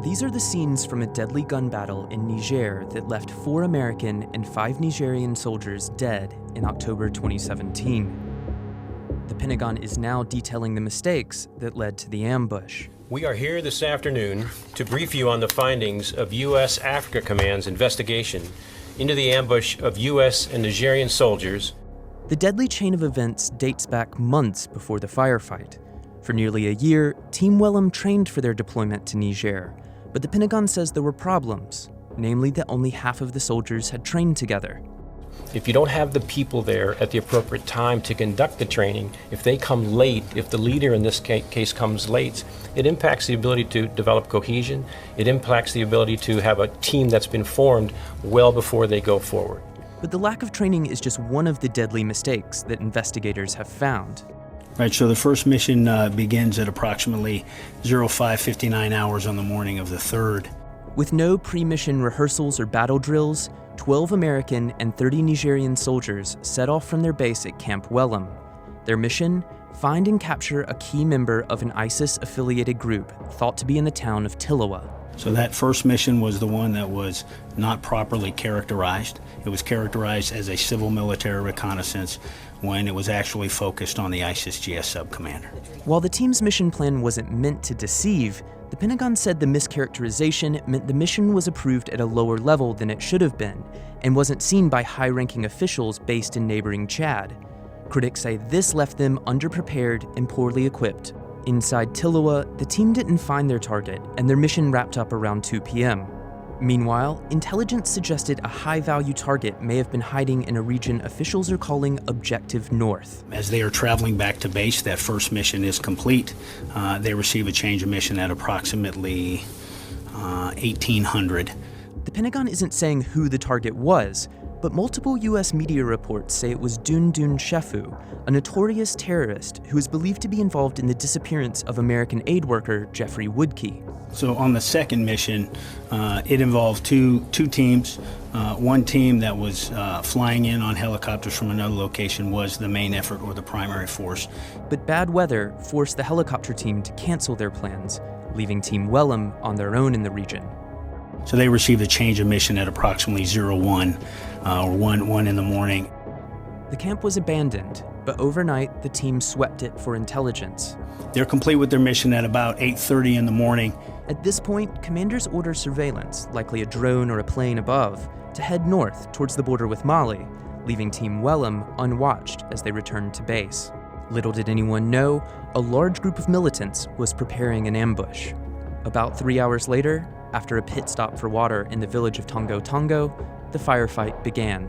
These are the scenes from a deadly gun battle in Niger that left 4 American and 5 Nigerian soldiers dead in October 2017. The Pentagon is now detailing the mistakes that led to the ambush. We are here this afternoon to brief you on the findings of U.S. Africa Command's investigation into the ambush of U.S. and Nigerian soldiers. The deadly chain of events dates back months before the firefight. For nearly a year, Team Wellham trained for their deployment to Niger, but the Pentagon says there were problems, namely that only half of the soldiers had trained together. If you don't have the people there at the appropriate time to conduct the training, if they come late, if the leader in this case comes late, it impacts the ability to develop cohesion. It impacts the ability to have a team that's been formed well before they go forward. But the lack of training is just one of the deadly mistakes that investigators have found. Right, so the first mission begins at approximately 05:59 hours on the morning of the 3rd. With no pre-mission rehearsals or battle drills, 12 American and 30 Nigerian soldiers set off from their base at Camp Wellham. Their mission? Find and capture a key member of an ISIS-affiliated group thought to be in the town of Tilawa. So that first mission was the one that was not properly characterized. It was characterized as a civil-military reconnaissance when it was actually focused on the ISIS GS sub-commander. While the team's mission plan wasn't meant to deceive, the Pentagon said the mischaracterization meant the mission was approved at a lower level than it should have been and wasn't seen by high-ranking officials based in neighboring Chad. Critics say this left them underprepared and poorly equipped. Inside Tilawa, the team didn't find their target, and their mission wrapped up around 2 p.m. Meanwhile, intelligence suggested a high-value target may have been hiding in a region officials are calling Objective North. As they are traveling back to base, that first mission is complete. They receive a change of mission at approximately 1800. The Pentagon isn't saying who the target was, but multiple U.S. media reports say it was Dundun Shefu, a notorious terrorist who is believed to be involved in the disappearance of American aid worker Jeffrey Woodkey. So on the second mission, it involved two teams. One team that was flying in on helicopters from another location was the main effort or the primary force. But bad weather forced the helicopter team to cancel their plans, leaving Team Wellham on their own in the region. So they received a change of mission at approximately 01 or 1 in the morning. The camp was abandoned, but overnight the team swept it for intelligence. They're complete with their mission at about 8:30 in the morning. At this point, commanders order surveillance, likely a drone or a plane above, to head north towards the border with Mali, leaving Team Wellham unwatched as they returned to base. Little did anyone know, a large group of militants was preparing an ambush. About 3 hours later, after a pit stop for water in the village of Tongo Tongo, the firefight began.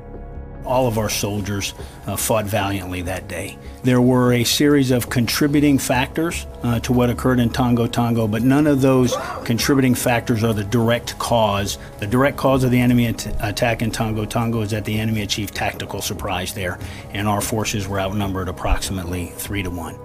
All of our soldiers fought valiantly that day. There were a series of contributing factors to what occurred in Tongo Tongo, but none of those contributing factors are the direct cause. The direct cause of the enemy attack in Tongo Tongo is that the enemy achieved tactical surprise there, and our forces were outnumbered approximately 3 to 1.